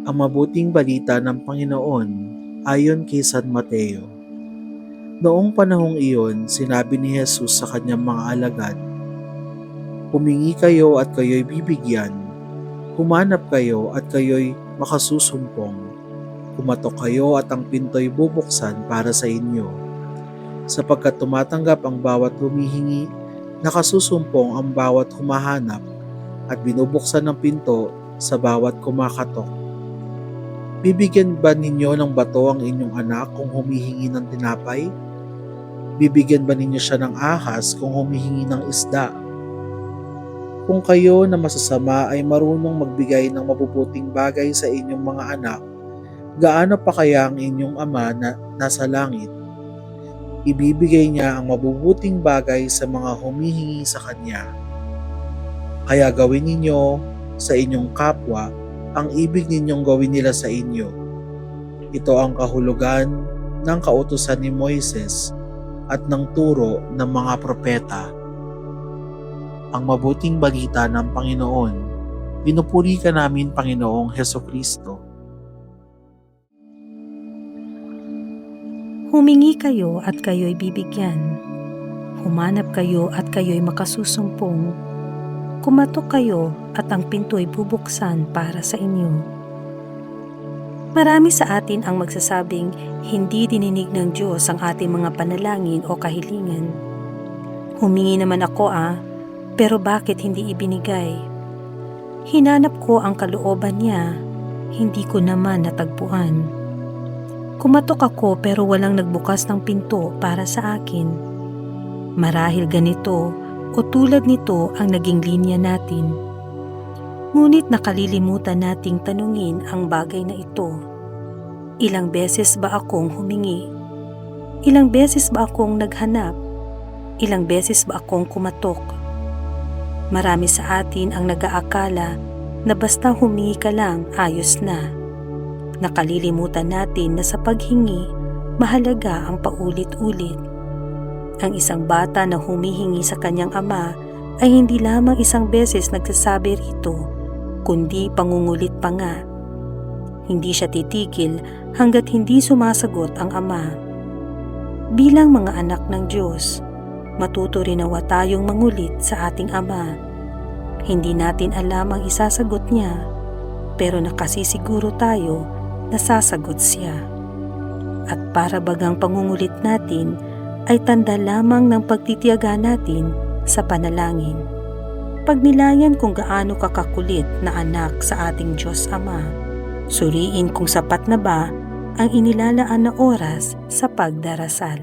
Ang mabuting balita ng Panginoon ayon kay San Mateo. Noong panahong iyon, sinabi ni Jesus sa kanyang mga alagad, "Humingi kayo at kayo'y bibigyan, humanap kayo at kayo'y makasusumpong, kumatok kayo at ang pinto'y bubuksan para sa inyo. Sapagkat tumatanggap ang bawat humihingi, nakasusumpong ang bawat humahanap, at binubuksan ng pinto sa bawat kumakatok. Bibigyan ba ninyo ng bato ang inyong anak kung humihingi ng tinapay? Bibigyan ba ninyo siya ng ahas kung humihingi ng isda? Kung kayo na masasama ay marunong magbigay ng mabubuting bagay sa inyong mga anak, gaano pa kaya ang inyong ama na nasa langit? Ibibigay niya ang mabubuting bagay sa mga humihingi sa kanya. Kaya gawin ninyo sa inyong kapwa ang ibig ninyong gawin nila sa inyo. Ito ang kahulugan ng kautusan ni Moises at ng turo ng mga propeta." Ang mabuting balita ng Panginoon. Pinupuri ka namin, Panginoong Hesukristo. Humingi kayo at kayo'y bibigyan. Humanap kayo at kayo'y makasusumpong. Kumatok kayo at ang pinto'y bubuksan para sa inyo. Marami sa atin ang magsasabing hindi dininig ng Diyos ang ating mga panalangin o kahilingan. Humingi naman ako pero bakit hindi ibinigay? Hinanap ko ang kalooban niya, hindi ko naman natagpuan. Kumatok ako pero walang nagbukas ng pinto para sa akin. Marahil ganito o tulad nito ang naging linya natin. Ngunit nakalilimutan nating tanungin ang bagay na ito. Ilang beses ba akong humingi? Ilang beses ba akong naghanap? Ilang beses ba akong kumatok? Marami sa atin ang nag-aakala na basta humingi ka lang ayos na. Nakalilimutan natin na sa paghingi, mahalaga ang paulit-ulit. Ang isang bata na humihingi sa kanyang ama ay hindi lamang isang beses nagsasabi rito, kundi pangungulit pa nga. Hindi siya titigil hanggat hindi sumasagot ang ama. Bilang mga anak ng Diyos, matuto rin nawa tayong mangulit sa ating ama. Hindi natin alam ang isasagot niya, pero nakasisiguro tayo na sasagot siya. At para bagang pangungulit natin ay tanda lamang ng pagtitiyaga natin sa panalangin. Pagnilayan kung gaano kakakulit na anak sa ating Diyos Ama. Suriin kung sapat na ba ang inilalaan na oras sa pagdarasal.